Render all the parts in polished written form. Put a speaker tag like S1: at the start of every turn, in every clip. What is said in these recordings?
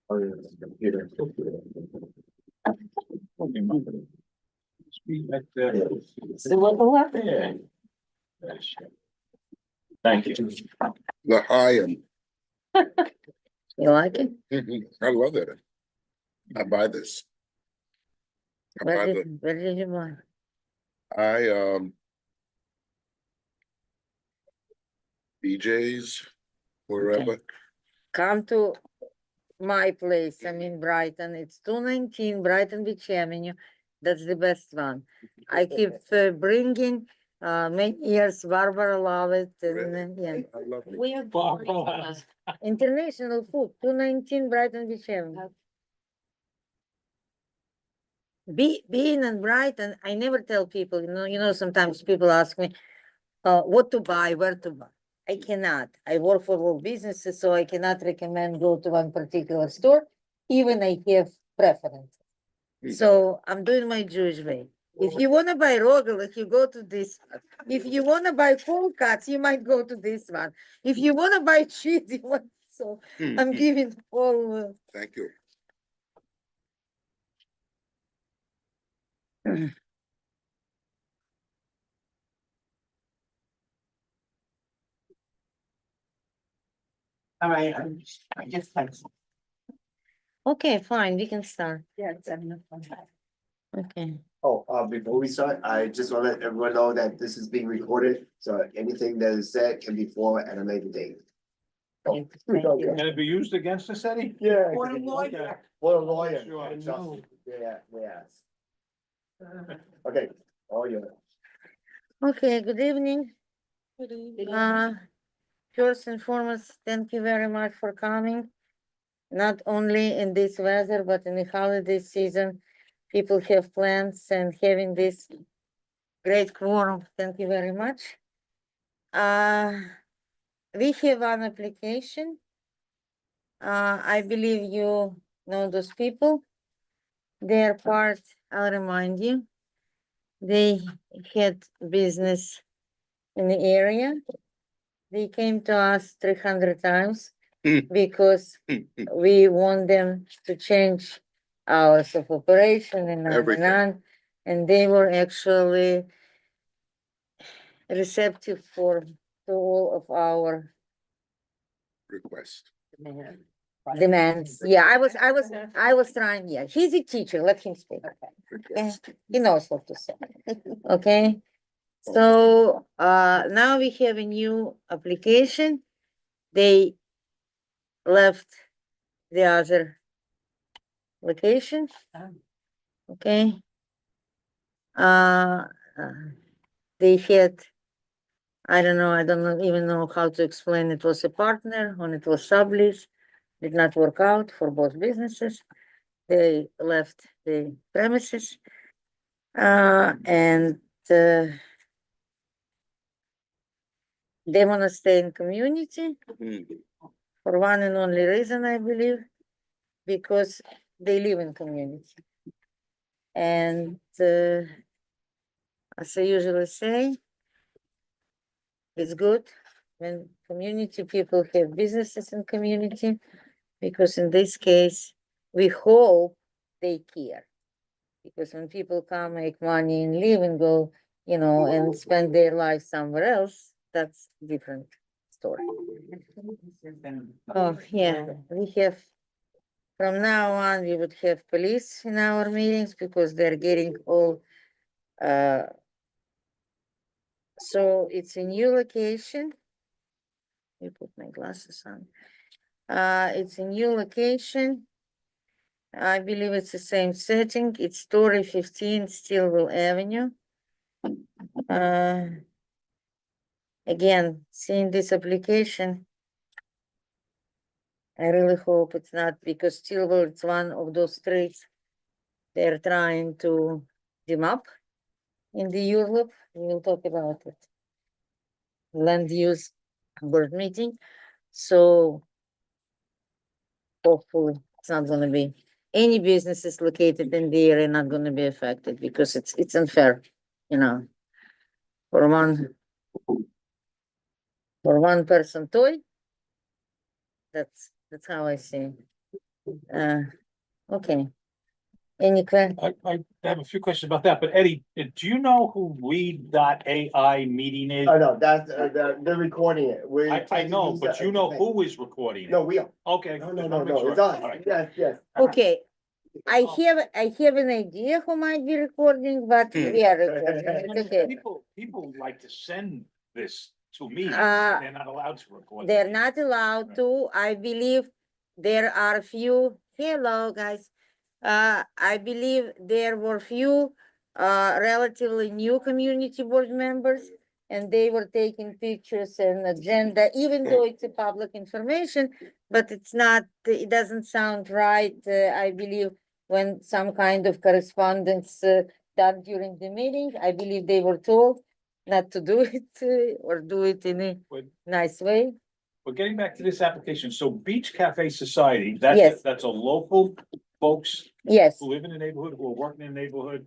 S1: Oh, yeah, the computer. Speak back there. Yeah. Thank you.
S2: The Hayam.
S3: You like it?
S2: I love it. I buy this. I buy
S3: Where did you buy?
S2: BJ's, wherever.
S3: Come to my place. I'm in Brighton. It's 219 Brighton Beach Avenue. That's the best one. I keep bringing many years. Barbara love it. And, yeah.
S2: I love it.
S3: We are
S1: Barbara.
S3: international food. 219 Brighton Beach Avenue. Being in Brighton, I never tell people. Sometimes people ask me, what to buy, where to buy. I cannot. I work for all businesses, so I cannot recommend go to one particular store, even I have preference. So I'm doing my Jewish way. If you want to buy rogalach, you go to this one. If you want to buy cold cuts, you might go to this one. If you want to buy cheese, you want. So I'm giving all.
S2: Thank you.
S4: All right, I guess that's.
S3: Okay, fine. We can start.
S4: Yeah, it's enough.
S3: Okay.
S1: Oh, before we start, I just want to let everyone know that this is being recorded, so anything that is said can be for at a later date.
S4: Thank you.
S1: Can it be used against us, Eddie? Yeah.
S4: For a lawyer.
S1: For a lawyer. Sure, I Trust know. me. Yeah, yes. Okay, all yours.
S3: Okay, good evening. First and foremost, thank you very much for coming. Not only in this weather, but in the holiday season, people have plans and having this great quorum. Thank you very much. We have an application. I believe you know those people. They are part, I'll remind you, they had business in the area. They came to us 300 times because we want them to change hours of operation and on and
S2: Everything.
S3: on. And they were actually receptive to all of our
S2: Request.
S3: demands. Yeah, I was trying, yeah, he's a teacher, let him speak. Okay,
S2: Request.
S3: he knows what to say. Okay, so now we have a new application. They left the other location. Okay. They had, I don't even know how to explain. It was a partner and it was sublease. Did not work out for both businesses. They left the premises. And they want to stay in community for one and only reason, I believe, because they live in community. And as I usually say, it's good when community people have businesses in community, because in this case, we hope they care. Because when people come, make money and leave and go, and spend their life somewhere else, that's different story. Oh, yeah, we have, from now on, we would have police in our meetings because they're getting all, so it's a new location. Let me put my glasses on. It's a new location. I believe it's the same setting. It's story 15 Stillwell Avenue. Again, seeing this application, I really hope it's not, because Stillwell, it's one of those streets they're trying to dim up in the Europe. We'll talk about it. Land use board meeting. So hopefully it's not going to be any businesses located in the area not going to be affected, because it's unfair, for one person toy. That's how I see. Okay. Any question?
S5: I have a few questions about that, but Eddie, do you know who Read.ai meeting is?
S1: Oh, no, that's, they're recording it. We're
S5: I
S1: trying to
S5: know,
S1: use
S5: but
S1: that
S5: you
S1: as
S5: know
S1: a thing.
S5: who is recording it?
S1: No, we are.
S5: Okay.
S1: No,
S5: just
S1: no,
S5: wanna
S1: no,
S5: make
S1: no,
S5: sure.
S1: it's us.
S5: All right.
S1: Yes, yes.
S3: Okay, I have an idea who might be recording, but we are recording. It's okay.
S5: People like to send this to me,
S3: Uh,
S5: they're not allowed to record.
S3: They're not allowed to. I believe there are few, hello, guys. I believe there were few, relatively new community board members. And they were taking pictures and agenda, even though it's a public information, but it's not, it doesn't sound right, I believe, when some kind of correspondence, done during the meeting. I believe they were told not to do it, or do it in a
S5: But
S3: nice way.
S5: but getting back to this application, so Beach Cafe Society,
S3: Yes.
S5: that's a local folks
S3: Yes,
S5: who live in the neighborhood, who are working in the neighborhood.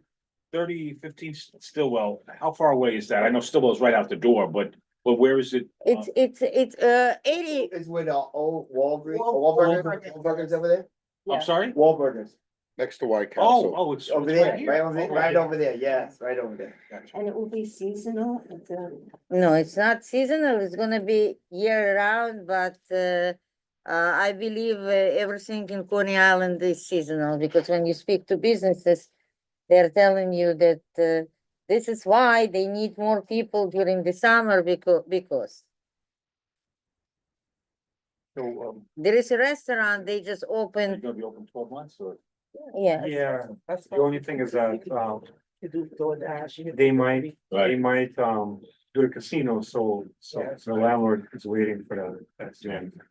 S5: 15 Stillwell, how far away is that? I know Stillwell's right out the door, but where is it?
S3: it's 80,
S1: It's with the old Walgreens,
S3: Wahlburgers.
S1: Wahlburgers over there,
S5: I'm sorry?
S1: Wahlburgers,
S2: Next to White Castle.
S5: Oh, it's
S1: over
S5: right
S1: there,
S5: here.
S1: right over there,
S5: Oh,
S1: right
S5: okay.
S1: over there, yes, right over there. Gotcha.
S4: And it will be seasonal, it's a.
S3: no, it's not seasonal, it's gonna be year round, but I believe everything in Coney Island is seasonal, because when you speak to businesses, they're telling you that this is why they need more people during the summer, because
S5: So,
S3: there is a restaurant, they just
S5: you're
S3: opened,
S5: gonna be open 12 months or?
S3: yeah.
S6: Yeah,
S4: That's
S6: the only thing is that,
S4: To do DoorDash.
S6: they might,
S5: Right.
S6: do a casino, so the landlord is waiting for that.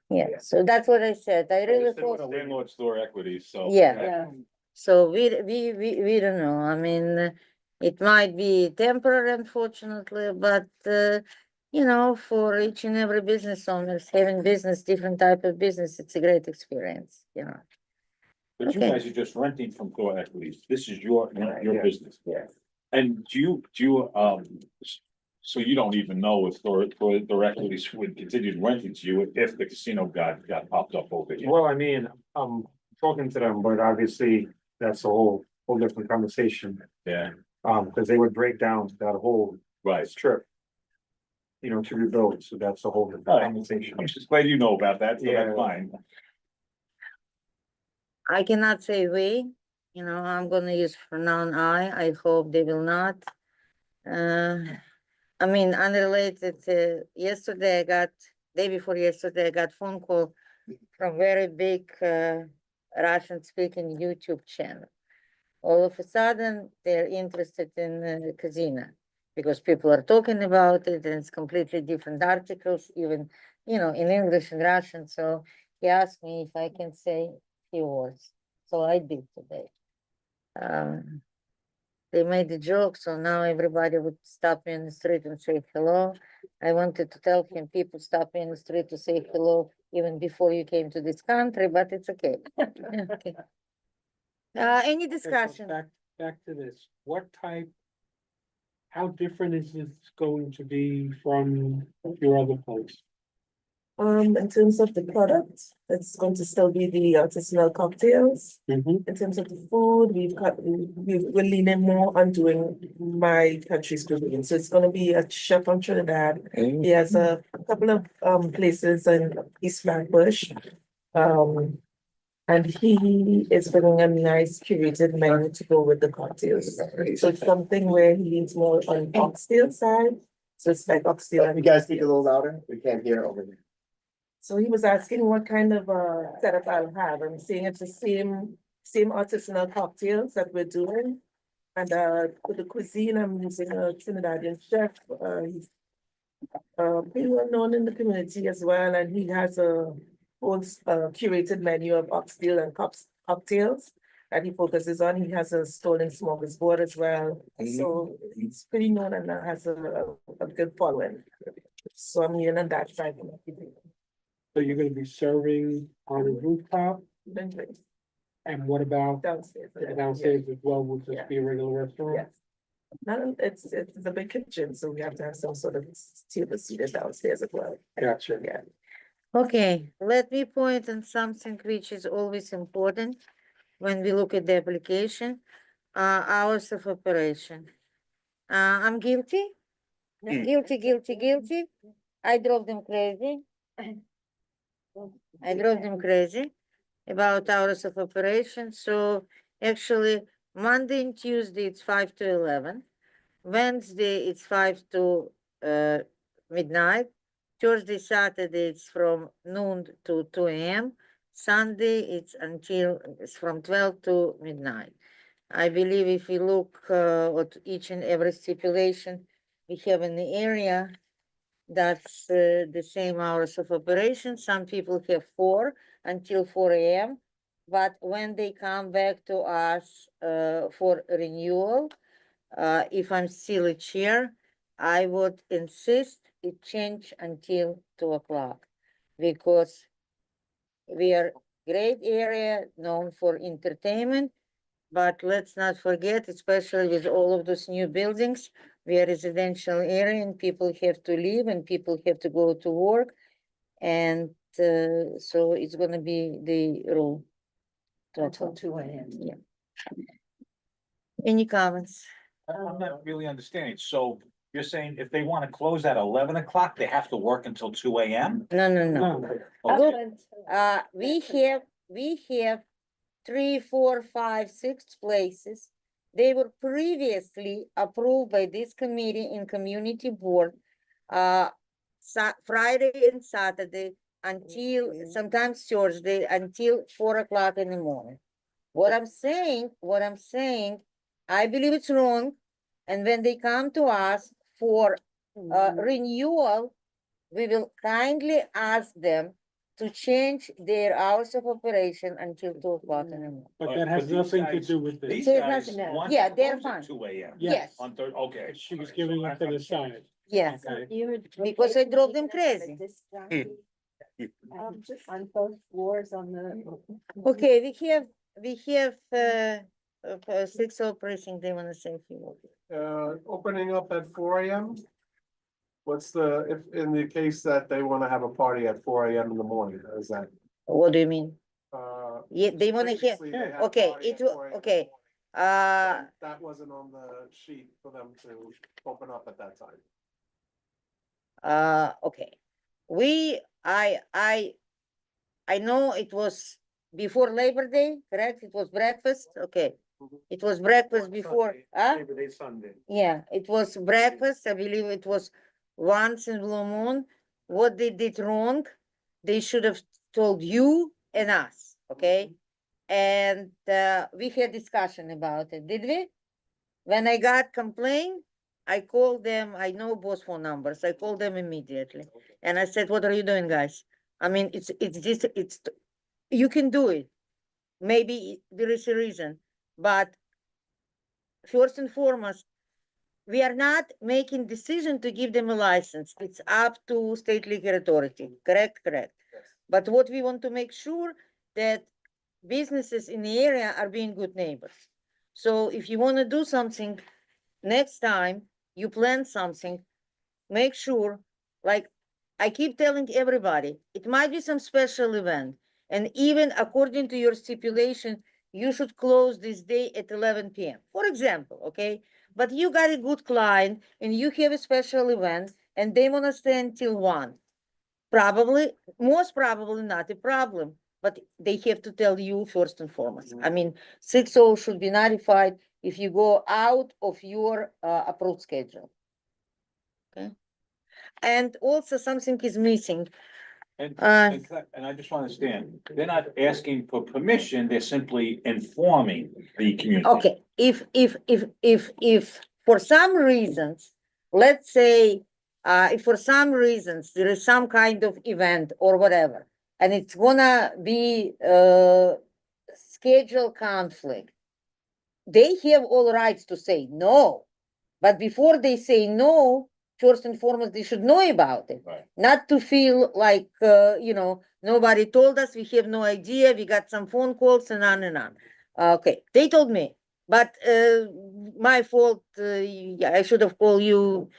S3: Yeah, so that's what I said, I really
S5: They want
S3: thought,
S5: a landlord store equity, so.
S3: Yeah.
S4: Yeah.
S3: so we don't know, I mean, it might be temporary unfortunately, but you know, for each and every business owners, having business, different type of business, it's a great experience, you know.
S5: But you
S3: Okay.
S5: guys are just renting from Core Equities. This is your
S6: Yeah.
S5: business.
S3: Yes.
S5: And so you don't even know if Core Equities would continue renting to you if the casino got popped up over here.
S6: Well, I mean, I'm talking to them, but obviously that's a whole different conversation.
S5: Yeah,
S6: Because they would break down that whole
S5: right.
S6: strip. You know, to rebuild, so that's a whole different
S5: All right.
S6: conversation.
S5: I'm just glad you know about that, so
S6: Yeah.
S5: that's fine.
S3: I cannot say we, you know, I'm gonna use pronoun I hope they will not. I mean, unrelated, yesterday I got, day before yesterday, I got phone call from very big, Russian speaking YouTube channel. All of a sudden, they're interested in casino, because people are talking about it and it's completely different articles, even, you know, in English and Russian, so he asked me if I can say a few words, so I did today. They made a joke, so now everybody would stop me in the street and say hello. I wanted to tell him, people stop me in the street to say hello even before you came to this country, but it's okay. Okay. Any discussion?
S7: Back to this, what type? How different is this going to be from your other place?
S8: In terms of the product, it's going to still be the artisanal cocktails.
S7: Mhm.
S8: In terms of the food, we're leaning more on doing my country's cuisine. So it's gonna be a chef from Trinidad. He has a couple of places in East Flatbush. And he is bringing a nice curated menu to go with the cocktails. So it's something where he leans more on oxtail side. So it's like oxtail.
S1: You guys speak a little louder, we can't hear over there.
S8: So he was asking what kind of setup I'll have. I'm saying it's the same artisanal cocktails that we're doing. And for the cuisine, I'm using a Trinidadian chef. He's pretty well known in the community as well, and he has a whole curated menu of oxtail and cocktails that he focuses on. He has a stall in Smorgasbord as well. So he's pretty known and has a good following. So I'm leaning on that side.
S7: So you're gonna be serving on the rooftop,
S8: Then drinks
S7: and what about
S8: downstairs.
S7: downstairs as well? Will this
S8: Yeah.
S7: be a regular restaurant?
S8: Yes. No, it's a big kitchen, so we have to have some sort of table seated downstairs as well.
S7: Gotcha.
S8: Yeah.
S3: Okay, let me point on something which is always important when we look at the application, hours of operation. I'm guilty, guilty. I drove them crazy. I drove them crazy about hours of operation. So actually, Monday and Tuesday, it's 5 to 11. Wednesday, it's 5 to midnight. Thursday, Saturday, it's from noon to 2 a.m. Sunday, it's from 12 to midnight. I believe if we look at each and every stipulation we have in the area, that's the same hours of operation. Some people have 4 until 4 a.m. But when they come back to us for renewal, if I'm still a chair, I would insist it change until 2 o'clock, because we are great area known for entertainment, but let's not forget, especially with all of those new buildings, we are residential area and people have to live and people have to go to work. And so it's gonna be the rule.
S4: Until 2 a.m.
S3: Yeah. Any comments?
S5: I'm not really understanding. So you're saying if they want to close at 11 o'clock, they have to work until 2 a.m.?
S3: No.
S7: No,
S3: Look, we have 3, 4, 5, 6 places. They were previously approved by this committee in community board, Friday and Saturday until sometimes Thursday until 4 o'clock in the morning. What I'm saying, I believe it's wrong. And when they come to us for renewal, we will kindly ask them to change their hours of operation until 2 o'clock in the morning.
S7: but that has
S5: these
S7: nothing to
S5: guys-
S7: do with this.
S5: These
S3: It has
S5: guys
S3: nothing-
S5: want
S3: yeah,
S5: to
S3: they're
S5: close at
S3: fine.
S5: 2 a.m.
S3: Yes,
S5: On third, okay.
S7: She was giving up to the side.
S3: yes,
S7: Okay.
S3: because I drove them crazy.
S4: Just on both floors on the.
S3: Okay, we have 6 operating, they wanna say a few words.
S9: Opening up at 4 a.m. What's the, if in the case that they wanna have a party at 4 a.m. in the morning, is that?
S3: What do you mean? Yeah, they wanna hear,
S9: previously they had a
S3: okay,
S9: party
S3: it
S9: at
S3: wa-
S9: 4 a.m. in the
S3: okay,
S9: morning, but that wasn't on the sheet for them to open up at that time.
S3: okay. I know it was before Labor Day, correct? It was breakfast, okay. It was breakfast before, huh?
S6: Labor Day Sunday.
S3: Yeah, it was breakfast, I believe it was once in Blue Moon. What they did wrong, they should have told you and us, okay? And we had discussion about it, did we? When I got complaint, I called them, I know both phone numbers, I called them immediately. And I said, what are you doing, guys? I mean, you can do it. Maybe there is a reason, but first and foremost, we are not making decision to give them a license. It's up to state liquor authority, correct? Correct. But what we want to make sure that businesses in the area are being good neighbors. So if you want to do something, next time you plan something, make sure, like I keep telling everybody, it might be some special event. And even according to your stipulation, you should close this day at 11 p.m. For example, okay? But you got a good client and you have a special event and they want to stay until 1. Probably, most probably not a problem, but they have to tell you first and foremost. I mean, 6-0 should be notified if you go out of your approved schedule. Okay. And also something is missing.
S5: And,
S3: Uh,
S5: and I just want to understand, they're not asking for permission, they're simply informing the community.
S3: Okay, if for some reasons, let's say, if for some reasons there is some kind of event or whatever, and it's gonna be schedule conflict, they have all rights to say no. But before they say no, first and foremost, they should know about it.
S5: Right.
S3: Not to feel like, nobody told us, we have no idea, we got some phone calls and on and on. Okay, they told me, but my fault, yeah, I should have called you.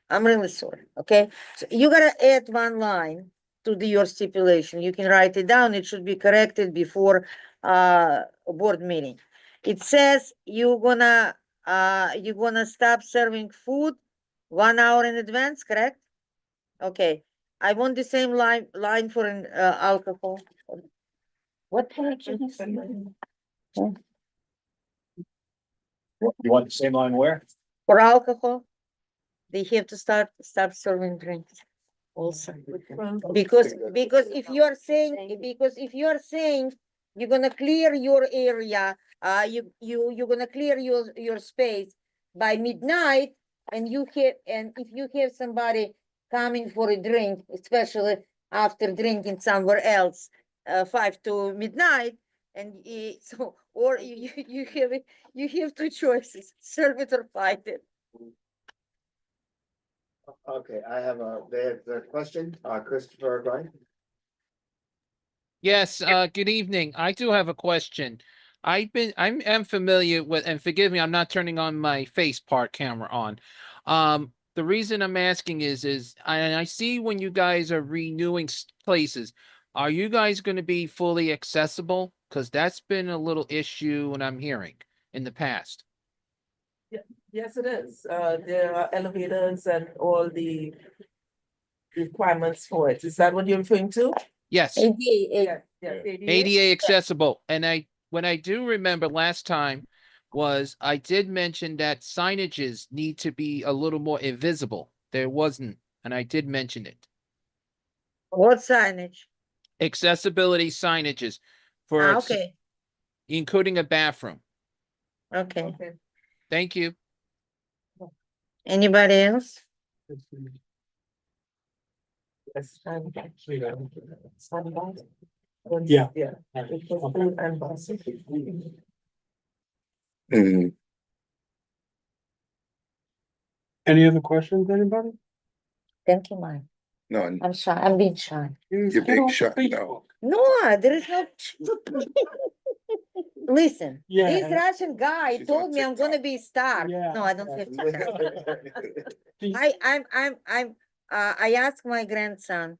S3: I'm really sorry, okay? So you gotta add one line to your stipulation. You can write it down. It should be corrected before board meeting. It says you're gonna stop serving food 1 hour in advance, correct? Okay, I want the same line for alcohol. What page is this?
S5: You want the same line where?
S3: For alcohol, they have to stop serving drinks also. Because if you are saying you're gonna clear your area, you're gonna clear your space by midnight, and if you have somebody coming for a drink, especially after drinking somewhere else, 5 to midnight, and so, or you have two choices: serve it or fight it.
S1: Okay, I have there's a question, Christopher Grimes.
S10: Yes, good evening. I do have a question. I'm familiar with, and forgive me, I'm not turning on my face part camera on. The reason I'm asking is I see when you guys are renewing places, are you guys going to be fully accessible? Because that's been a little issue when I'm hearing in the past.
S8: Yes, it is. There are elevators and all the requirements for it. Is that what you're referring to?
S10: Yes.
S3: ADA,
S8: Yes,
S5: Yeah.
S10: ADA accessible, and when I do remember last time was I did mention that signages need to be a little more invisible. There wasn't, and I did mention it.
S3: what signage?
S10: Accessibility signages for
S3: Okay,
S10: including a bathroom.
S3: okay.
S8: Okay.
S10: Thank you.
S3: Anybody else?
S8: Yes, and Sunbelt.
S7: Yeah.
S8: Yeah. It was food and bus.
S2: Mhm.
S7: Any other questions, anybody?
S3: Thank you, Mike.
S2: No,
S3: I'm shy. I'm being shy.
S2: you're
S7: Get
S2: being
S7: off
S2: shut, no.
S7: Facebook.
S3: No, there is no. Listen,
S7: Yeah.
S3: this Russian guy
S2: She's
S3: told
S2: on
S3: me I'm gonna
S2: TikTok.
S3: be a star.
S7: Yeah.
S3: No, I don't have TikTok.
S7: The-
S3: I asked my grandson,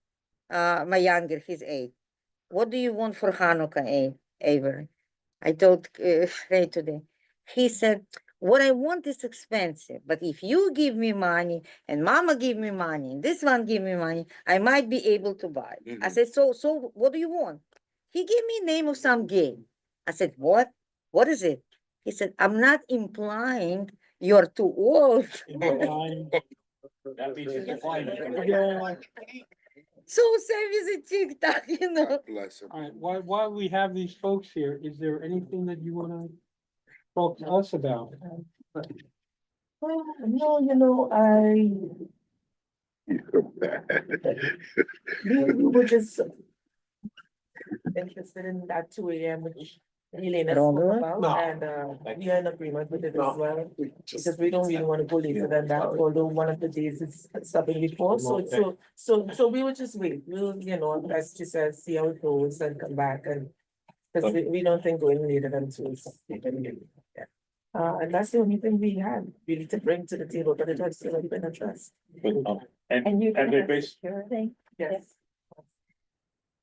S3: my younger, he's 8. What do you want for Hanukkah, Avery? I told Ray today. He said, what I want is expensive, but if you give me money and mama give me money and this one give me money, I might be able to buy. I
S2: Mhm.
S3: said, so what do you want? He gave me name of some game. I said, what? What is it? He said, I'm not implying you're too old.
S5: That means you're fine.
S3: So same as a TikTok,
S2: God bless him.
S7: All right, while we have these folks here, is there anything that you wanna talk to us about?
S8: Well, no,
S2: You feel bad.
S8: we were just interested in that 2 a.m. which Elena spoke
S3: Robert?
S8: about,
S9: No.
S8: and we are in agreement with it as well. Because we don't really want to go later than that, although one of the days is stopping before, so we will just wait. We'll, as she says, see how it goes and come back and. Cause we don't think going later than 2 is. Yeah. And that's the only thing we had really to bring to the table, but it has still been addressed.
S5: And they basically,
S8: Yes.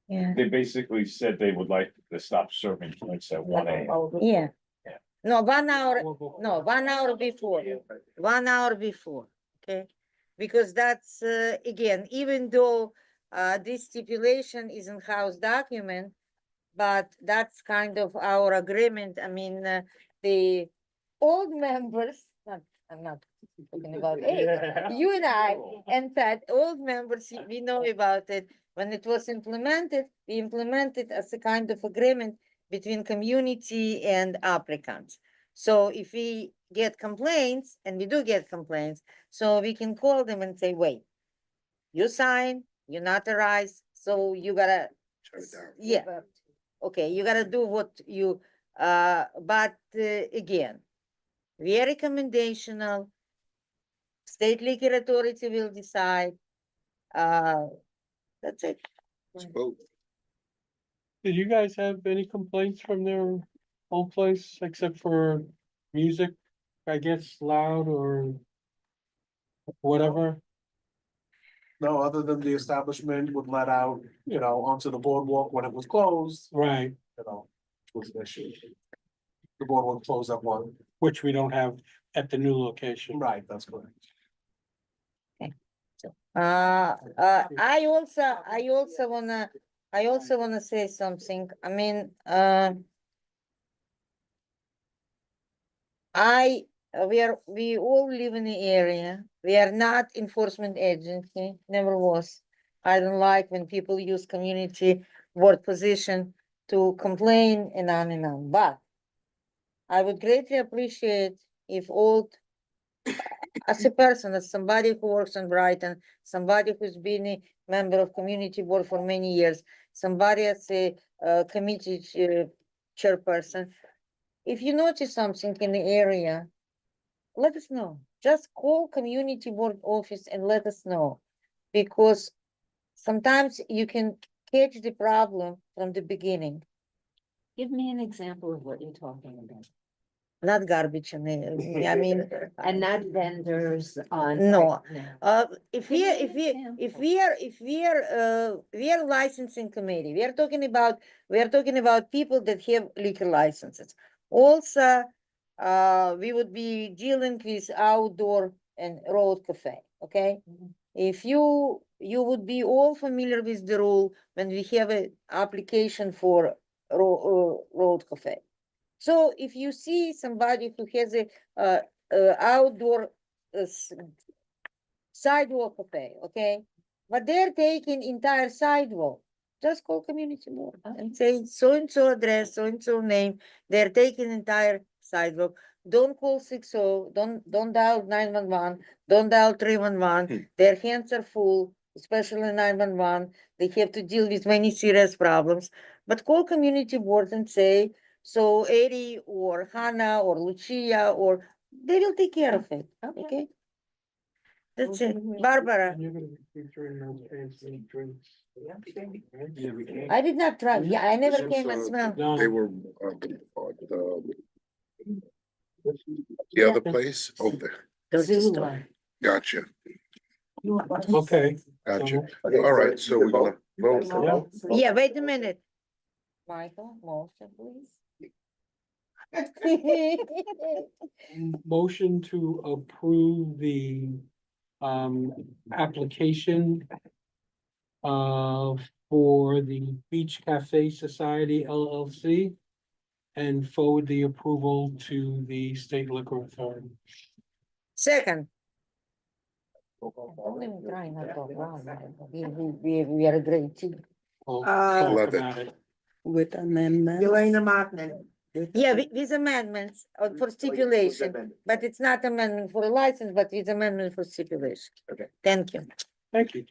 S3: Yeah.
S5: they basically said they would like to stop serving drinks at 1 a.m.
S3: Yeah.
S5: Yeah.
S3: No, 1 hour,
S7: Well,
S3: no, 1 hour before, 1 hour before, okay? Because that's, again, even though, this stipulation is in house document, but that's kind of our agreement. I mean, the old members, I'm not talking about, you and I, and Pat, old members, we know about it. When it was implemented, we implemented as a kind of agreement between community and applicants. So if we get complaints, and we do get complaints, so we can call them and say, wait, you sign, you notarize, so you gotta,
S2: Shut it down.
S3: yeah, okay, you gotta do what you, but again, we are recommendational. State liquor authority will decide. That's it.
S2: Let's vote.
S7: Did you guys have any complaints from their old place except for music? I guess loud or whatever?
S9: No, other than the establishment would let out, onto the boardwalk when it was closed,
S7: Right,
S9: was an issue. The boardwalk closed at 1.
S7: which we don't have at the new location.
S9: Right, that's correct.
S3: I also wanna say something. I mean, we all live in the area. We are not enforcement agency, never was. I don't like when people use community board position to complain and on, but I would greatly appreciate if all, as a person, as somebody who works in Brighton, somebody who's been a member of community board for many years, somebody as a committee chairperson, if you notice something in the area, let us know. Just call community board office and let us know. Because sometimes you can catch the problem from the beginning,
S4: Give me an example of what you're talking about.
S3: not garbage in the, I mean,
S4: And not vendors on.
S3: No. If
S4: Give
S3: we,
S4: me
S3: if
S4: an
S3: we, if we are licensing committee, we are talking about people that have liquor licenses. Also, we would be dealing with outdoor and road cafe, okay? If you would be all familiar with the rule when we have a application for road cafe. So if you see somebody who has a outdoor sidewalk cafe, okay? But they're taking entire sidewalk. Just call community board and say so-and-so address, so-and-so name. They're taking entire sidewalk. Don't call 60, don't dial 911, don't dial 311. Their hands are full, especially 911. They have to deal with many serious problems. But call community board and say, so Eddie or Hannah or Lucia, or they will take care of it, okay? That's it. Barbara,
S7: And you're gonna be featuring those fancy drinks.
S3: I did not try. Yeah, I never
S2: Since,
S3: came and smelled.
S7: No,
S2: They were, the other place,
S3: Dirty store.
S2: gotcha,
S7: okay.
S2: gotcha.
S1: Okay,
S2: All right, so
S1: you
S2: we're
S1: can
S2: gonna
S1: vote.
S2: vote.
S7: Yeah.
S3: Yeah, wait a minute. Michael, motion, please.
S7: Motion to approve the application for the Beach Cafe Society LLC and forward the approval to the state liquor authority.
S3: Second. Don't even try not to talk loud, man. We are a great team.
S7: We'll
S8: Uh,
S7: talk
S2: Love it.
S7: about it.
S8: With amendment. Elena Martin.
S3: Yeah, with amendments for stipulation, but it's not amendment for a license, but it's amendment for stipulation.
S1: Okay.
S3: Thank you.
S7: Thank you.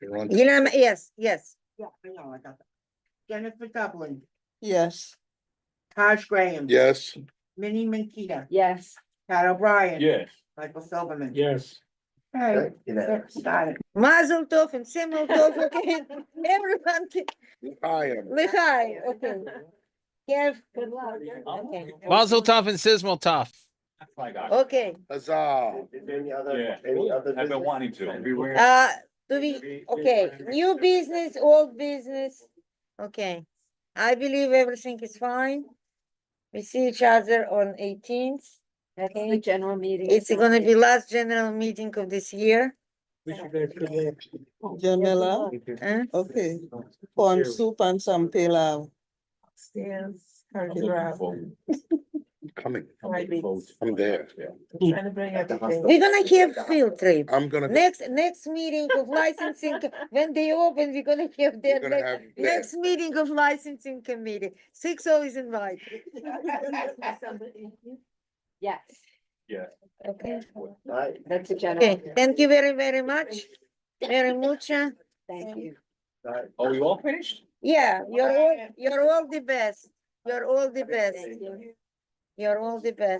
S2: You're on.
S3: Yes.
S8: Yeah, I know, I got that. Jennifer Dublin,
S4: Yes.
S8: Taj Graham.
S2: Yes,
S8: Minnie Mankia,
S4: Yes.
S8: Pat O'Brien.
S5: Yes.
S8: Michael Silverman.
S7: Yes.
S8: Hey,
S1: Unanimous.
S8: got it.
S3: Mazel tov and simul tov, okay? Everyone can,
S2: I am.
S3: l'chaim, okay. Kev,
S4: Good luck.
S3: okay,
S10: Mazel tov and sizzle tov.
S5: That's what I got.
S3: okay.
S2: Huzzah.
S1: Is there any
S5: Yeah,
S1: other
S5: I've been
S1: business?
S5: wanting to.
S3: Do we, okay, new business, old business, okay. I believe everything is fine. We see each other on 18th.
S4: That's the
S3: Okay.
S4: general meeting.
S3: It's gonna be last general meeting of this year.
S7: Wish you guys good luck.
S8: Jamila,
S3: Huh?
S8: okay, corn soup and some pilau. Stairs,
S2: Coming,
S8: Right, baby.
S2: I'm there.
S8: trying to bring everything.
S3: We're gonna have field trip.
S2: I'm gonna,
S3: Next meeting of licensing, when they open, we're gonna have their
S2: we're gonna have.
S3: next meeting of licensing committee. 6:00 is invited.
S4: Yes,
S5: Yeah.
S3: Okay.
S1: Right.
S4: that's a general.
S3: Okay, thank you very much. Very much.
S4: Thank you.
S1: Right.
S5: Oh, we all finished?
S3: Yeah, you're all the best. You're all the best.
S4: Thank you.
S3: You're all the best.